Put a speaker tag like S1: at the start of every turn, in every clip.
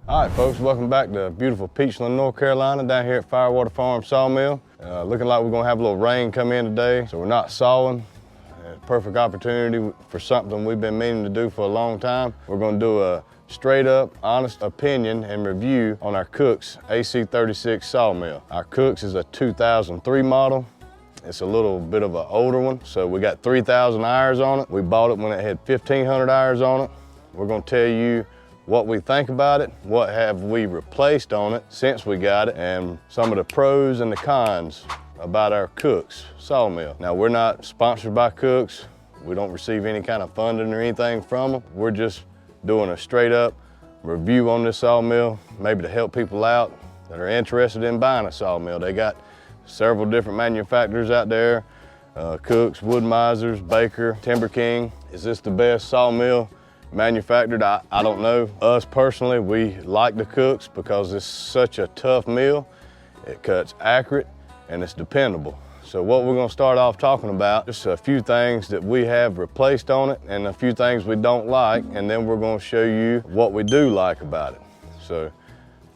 S1: All right, folks, welcome back to beautiful PeachLand, North Carolina, down here at Firewater Farm Sawmill. Looking like we're gonna have a little rain come in today, so we're not sawing. Perfect opportunity for something we've been meaning to do for a long time. We're gonna do a straight up, honest opinion and review on our Cook's AC36 Sawmill. Our Cook's is a 2003 model. It's a little bit of an older one, so we got 3,000 hours on it. We bought it when it had 1,500 hours on it. We're gonna tell you what we think about it, what have we replaced on it since we got it, and some of the pros and the cons about our Cook's Sawmill. Now, we're not sponsored by Cook's. We don't receive any kind of funding or anything from them. We're just doing a straight up review on this sawmill, maybe to help people out that are interested in buying a sawmill. They got several different manufacturers out there, Cook's, Wood-Misers, Baker, Timber King. Is this the best sawmill manufactured? I don't know. Us personally, we like the Cook's because it's such a tough mill. It cuts accurate and it's dependable. So what we're gonna start off talking about, just a few things that we have replaced on it and a few things we don't like, and then we're gonna show you what we do like about it. So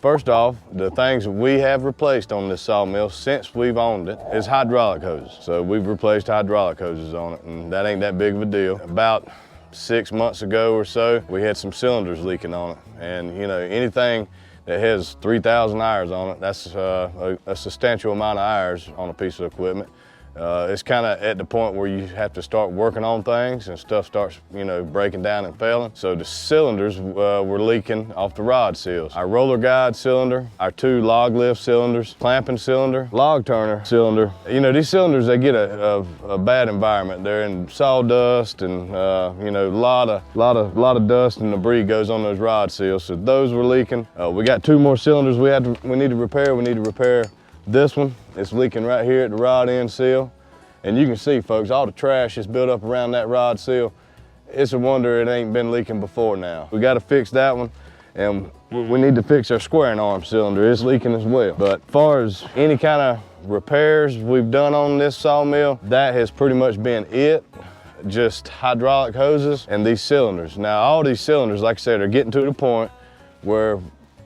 S1: first off, the things that we have replaced on this sawmill since we've owned it is hydraulic hoses. So we've replaced hydraulic hoses on it, and that ain't that big of a deal. About 6 months ago or so, we had some cylinders leaking on it. And you know, anything that has 3,000 hours on it, that's a substantial amount of hours on a piece of equipment. It's kind of at the point where you have to start working on things and stuff starts, you know, breaking down and failing. So the cylinders were leaking off the rod seals. Our roller guide cylinder, our 2 log lift cylinders, clamping cylinder, log turner cylinder. You know, these cylinders, they get a bad environment. They're in sawdust and, you know, a lot of dust and debris goes on those rod seals. So those were leaking. We got 2 more cylinders we need to repair. We need to repair this one. It's leaking right here at the rod end seal. And you can see, folks, all the trash is built up around that rod seal. It's a wonder it ain't been leaking before now. We gotta fix that one, and we need to fix our squaring arm cylinder. It's leaking as well. But as far as any kind of repairs we've done on this sawmill, that has pretty much been it. Just hydraulic hoses and these cylinders. Now, all these cylinders, like I said, are getting to the point where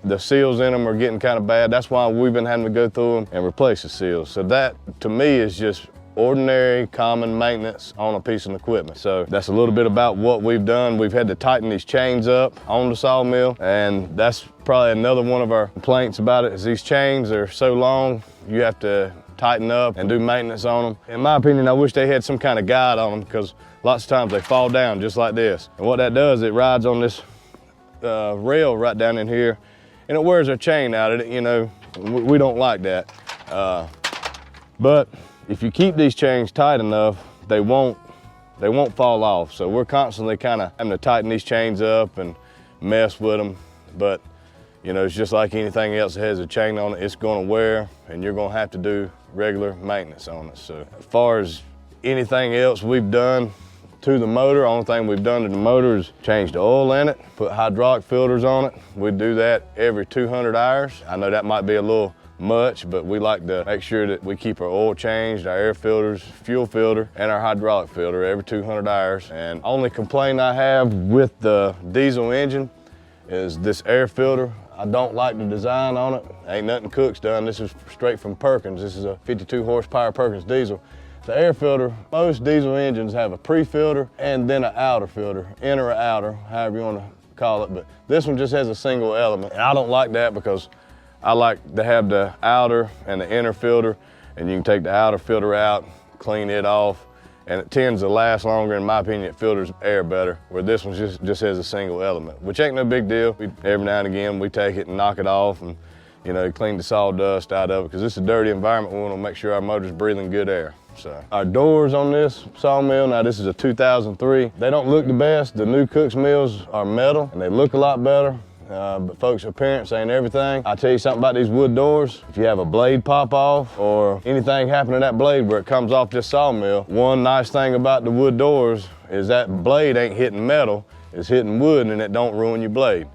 S1: the seals in them are getting kind of bad. That's why we've been having to go through them and replace the seals. So that, to me, is just ordinary, common maintenance on a piece of equipment. So that's a little bit about what we've done. We've had to tighten these chains up on the sawmill, and that's probably another one of our complaints about it, is these chains are so long, you have to tighten up and do maintenance on them. In my opinion, I wish they had some kind of guide on them, because lots of times they fall down just like this. And what that does, it rides on this rail right down in here, and it wears our chain out. You know, we don't like that. But if you keep these chains tight enough, they won't fall off. So we're constantly kind of having to tighten these chains up and mess with them. But you know, it's just like anything else that has a chain on it, it's gonna wear, and you're gonna have to do regular maintenance on it. So as far as anything else we've done to the motor, only thing we've done to the motor is change the oil in it, put hydraulic filters on it. We do that every 200 hours. I know that might be a little much, but we like to make sure that we keep our oil changed, our air filters, fuel filter, and our hydraulic filter every 200 hours. And only complaint I have with the diesel engine is this air filter. I don't like the design on it. Ain't nothing Cook's done. This is straight from Perkins. This is a 52 horsepower Perkins diesel. The air filter, most diesel engines have a pre-filter and then an outer filter, inner or outer, however you want to call it. But this one just has a single element. And I don't like that, because I like to have the outer and the inner filter, and you can take the outer filter out, clean it off, and it tends to last longer. In my opinion, it filters air better, where this one just has a single element, which ain't no big deal. Every now and again, we take it and knock it off and, you know, clean the sawdust out of it, because it's a dirty environment. We want to make sure our motor's breathing good air. So our doors on this sawmill, now this is a 2003. They don't look the best. The new Cook's mills are metal, and they look a lot better. But folks, appearance ain't everything. I'll tell you something about these wood doors. If you have a blade pop off or anything happen to that blade where it comes off this sawmill, one nice thing about the wood doors is that blade ain't hitting metal, it's hitting wood, and it don't ruin your blade.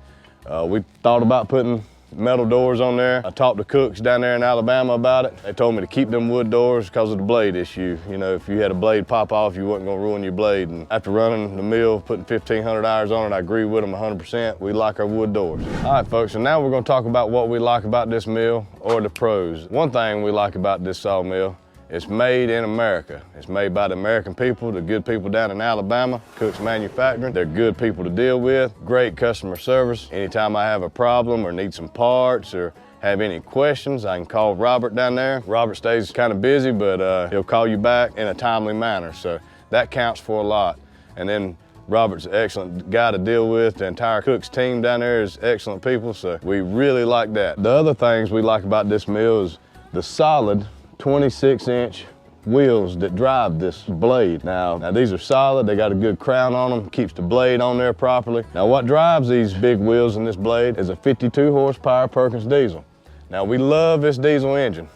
S1: We thought about putting metal doors on there. I talked to cooks down there in Alabama about it. They told me to keep them wood doors because of the blade issue. You know, if you had a blade pop off, you wasn't gonna ruin your blade. And after running the mill, putting 1,500 hours on it, I agree with them 100%. We like our wood doors. All right, folks, so now we're gonna talk about what we like about this mill or the pros. One thing we like about this sawmill, it's made in America. It's made by the American people, the good people down in Alabama, Cooks Manufacturing. They're good people to deal with, great customer service. Anytime I have a problem or need some parts or have any questions, I can call Robert down there. Robert stays kind of busy, but he'll call you back in a timely manner. So that counts for a lot. And then Robert's an excellent guy to deal with. The entire Cooks team down there is excellent people, so we really like that. The other things we like about this mill is the solid 26-inch wheels that drive this blade. Now these are solid, they got a good crown on them, keeps the blade on there properly. Now what drives these big wheels in this blade is a 52 horsepower Perkins diesel. Now we love this diesel engine.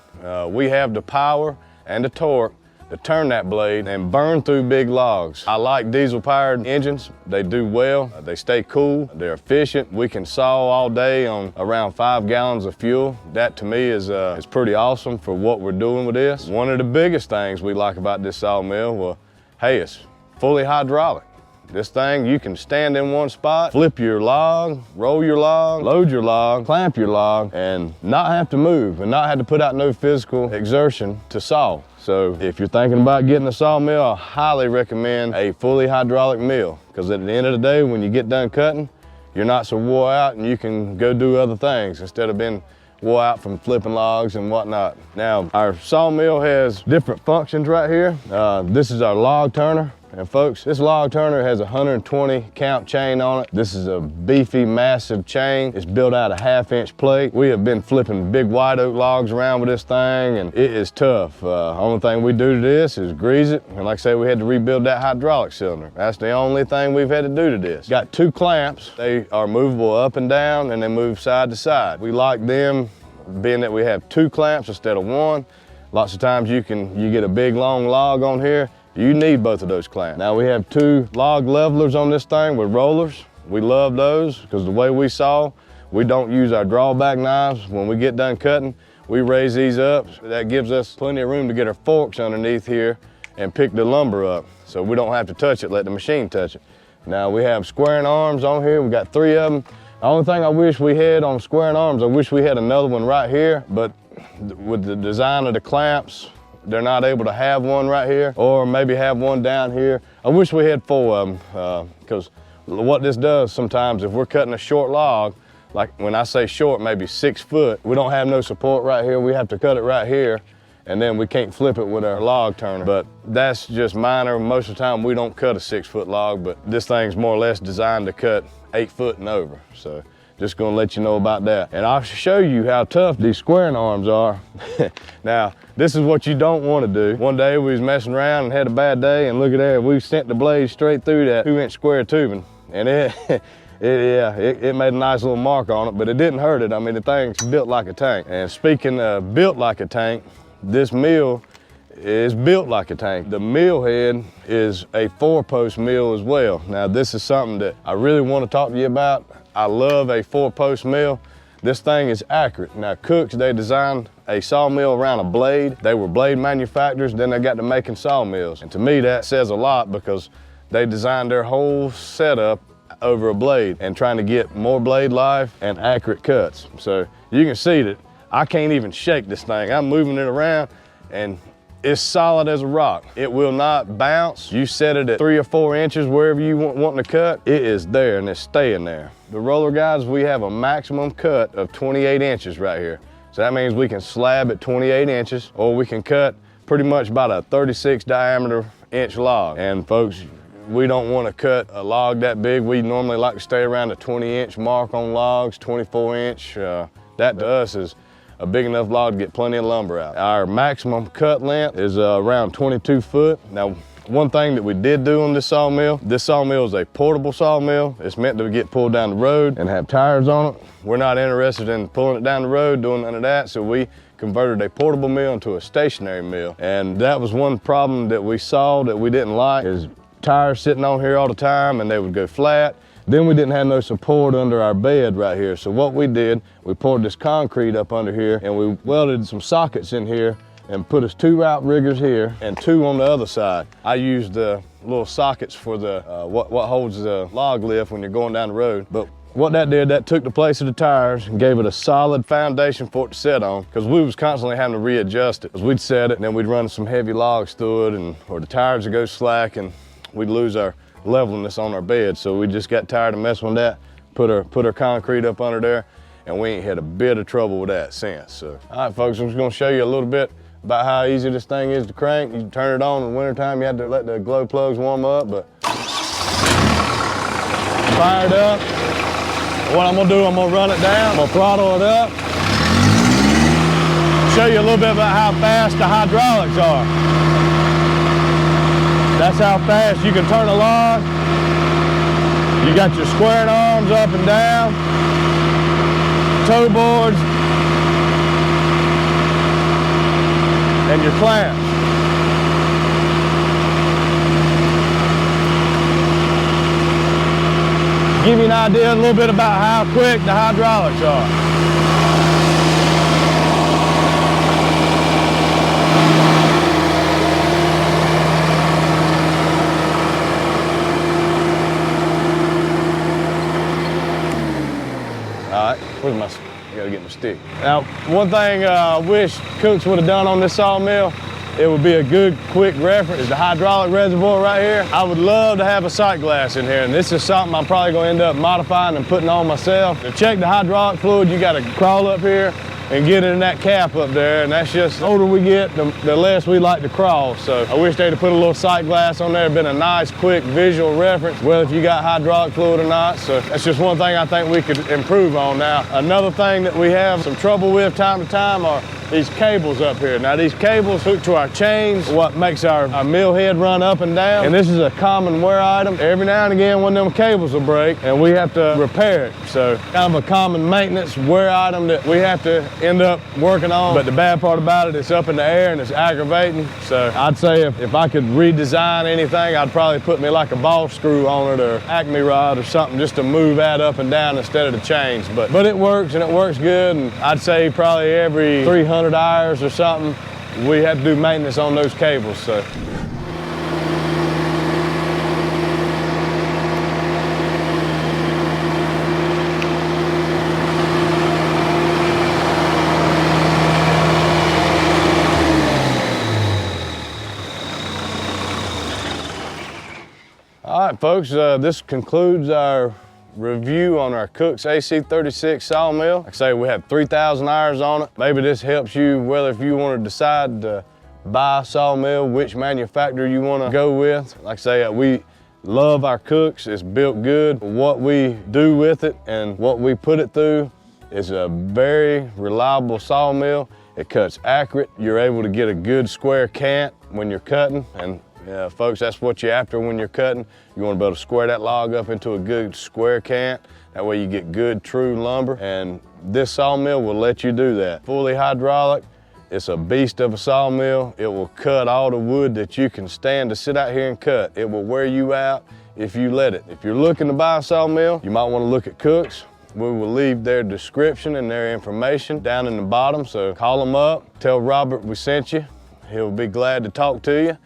S1: We have the power and the torque to turn that blade and burn through big logs. I like diesel powered engines. They do well, they stay cool, they're efficient. We can saw all day on around 5 gallons of fuel. That to me is pretty awesome for what we're doing with this. One of the biggest things we like about this sawmill, well, hey, it's fully hydraulic. This thing, you can stand in one spot, flip your log, roll your log, load your log, clamp your log, and not have to move and not have to put out no physical exertion to saw. So if you're thinking about getting a sawmill, I highly recommend a fully hydraulic mill, because at the end of the day, when you get done cutting, you're not so wore out and you can go do other things instead of being wore out from flipping logs and whatnot. Now, our sawmill has different functions right here. This is our log turner. And folks, this log turner has a 120 count chain on it. This is a beefy, massive chain. It's built out of 1/2-inch plate. We have been flipping big white oak logs around with this thing, and it is tough. Only thing we do to this is grease it. And like I say, we had to rebuild that hydraulic cylinder. That's the only thing we've had to do to this. Got 2 clamps. They are movable up and down, and they move side to side. We like them being that we have 2 clamps instead of 1. Lots of times you get a big long log on here, you need both of those clamps. Now we have 2 log levelers on this thing with rollers. We love those because the way we saw, we don't use our drawback knives. When we get done cutting, we raise these up. That gives us plenty of room to get our forks underneath here and pick the lumber up. So we don't have to touch it, let the machine touch it. Now we have squaring arms on here. We got 3 of them. The only thing I wish we had on squaring arms, I wish we had another one right here, but with the design of the clamps, they're not able to have one right here, or maybe have one down here. I wish we had 4 of them, because what this does sometimes, if we're cutting a short log, like when I say short, maybe 6 foot, we don't have no support right here. We have to cut it right here, and then we can't flip it with our log turner. But that's just minor. Most of the time we don't cut a 6-foot log, but this thing's more or less designed to cut 8 foot and over. So just gonna let you know about that. And I'll show you how tough these squaring arms are. Now, this is what you don't wanna do. One day we was messing around and had a bad day, and look at that, we sent the blade straight through that 2-inch square tubing. And it made a nice little mark on it, but it didn't hurt it. I mean, the thing's built like a tank. And speaking of built like a tank, this mill is built like a tank. The mill head is a 4-post mill as well. Now, this is something that I really want to talk to you about. I love a 4-post mill. This thing is accurate. Now, Cooks, they designed a sawmill around a blade. They were blade manufacturers, then they got to making sawmills. And to me, that says a lot, because they designed their whole setup over a blade and trying to get more blade life and accurate cuts. So you can see that I can't even shake this thing. I'm moving it around and it's solid as a rock. It will not bounce. You set it at 3 or 4 inches wherever you want to cut, it is there and it's staying there. The roller guides, we have a maximum cut of 28 inches right here. So that means we can slab at 28 inches, or we can cut pretty much about a 36 diameter inch log. And folks, we don't want to cut a log that big. We normally like to stay around the 20-inch mark on logs, 24-inch. That to us is a big enough log to get plenty of lumber out. Our maximum cut length is around 22 foot. Now, one thing that we did do on this sawmill is a portable sawmill. It's meant to get pulled down the road and have tires on it. We're not interested in pulling it down the road, doing none of that, so we converted a portable mill into a stationary mill. And that was one problem that we saw that we didn't like, is tires sitting on here all the time and they would go flat. Then we didn't have no support under our bed right here. So what we did, we poured this concrete up under here and we welded some sockets in here and put us 2 outriggers here and 2 on the other side. I used the little sockets for the what holds the log lift when you're going down the road. But what that did, that took the place of the tires and gave it a solid foundation for it to sit on, because we was constantly having to readjust it. Because we'd set it and then we'd run some heavy logs through it, or the tires would go slack and we'd lose our levelness on our bed. So we just got tired of messing with that, put our concrete up under there, and we ain't had a bit of trouble with that since. So, all right, folks, I'm just gonna show you a little bit about how easy this thing is to crank. You turn it on in the wintertime, you have to let the glow plugs warm up, but fired up. What I'm gonna do, I'm gonna run it down, I'm gonna throttle it up, show you a little bit about how fast the hydraulics are. That's how fast you can turn a log. You got your squared arms up and down, toe boards, and your clamps. Give you an idea a little bit about how quick the hydraulics are. All right, where's my, I gotta get my stick. Now, one thing I wish Cooks would have done on this sawmill, it would be a good, quick reference, is the hydraulic reservoir right here. I would love to have a sight glass in here, and this is something I'm probably gonna end up modifying and putting on myself. To check the hydraulic fluid, you gotta crawl up here and get in that cap up there, and that's just, the older we get, the less we like to crawl. So I wish they'd have put a little sight glass on there, been a nice, quick visual reference, whether if you got hydraulic fluid or not. So that's just one thing I think we could improve on. Now, another thing that we have some trouble with time to time are these cables up here. Now these cables hook to our chains, what makes our mill head run up and down. And this is a common wear item. Every now and again, one of them cables will break and we have to repair it. So kind of a common maintenance wear item that we have to end up working on. But the bad part about it, it's up in the air and it's aggravating. So I'd say if I could redesign anything, I'd probably put me like a ball screw on it or acme rod or something just to move that up and down instead of the chains. But it works and it works good. And I'd say probably every 300 hours or something, we have to do maintenance on those cables. So. All right, folks, this concludes our review on our Cooks AC36 Sawmill. Like I say, we have 3,000 hours on it. Maybe this helps you, whether if you want to decide to buy a sawmill, which manufacturer you want to go with. Like I say, we love our Cooks. It's built good. What we do with it and what we put it through is a very reliable sawmill. It cuts accurate. You're able to get a good square cant when you're cutting. And yeah, folks, that's what you're after when you're cutting. You want to be able to square that log up into a good square cant. That way you get good, true lumber. And this sawmill will let you do that. Fully hydraulic, it's a beast of a sawmill. It will cut all the wood that you can stand to sit out here and cut. It will wear you out if you let it. If you're looking to buy a sawmill, you might want to look at Cooks. We will leave their description and their information down in the bottom. So call them up, tell Robert we sent you. He'll be glad to talk to you.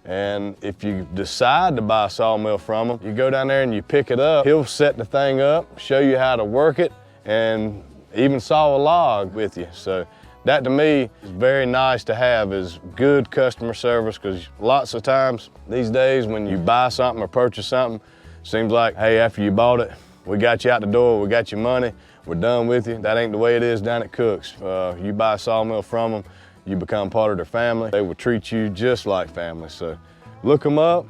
S1: And if you decide to buy a sawmill from him, you go down there and you pick it up. He'll set the thing up, show you how to work it, and even saw a log with you. So that to me is very nice to have, is good customer service, because lots of times these days when you buy something or purchase something, it seems like, hey, after you bought it, we got you out the door, we got your money, we're done with you. That ain't the way it is down at Cooks. You buy a sawmill from them, you become part of their family. They will treat you just like family. So look them up.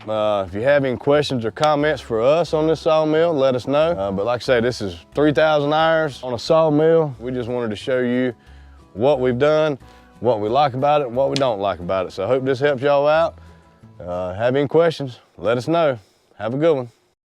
S1: If you have any questions or comments for us on this sawmill, let us know. But like I say, this is 3,000 hours on a sawmill. We just wanted to show you what we've done, what we like about it, and what we don't like about it. So I hope this helps y'all out. Have any questions, let us know. Have a good one.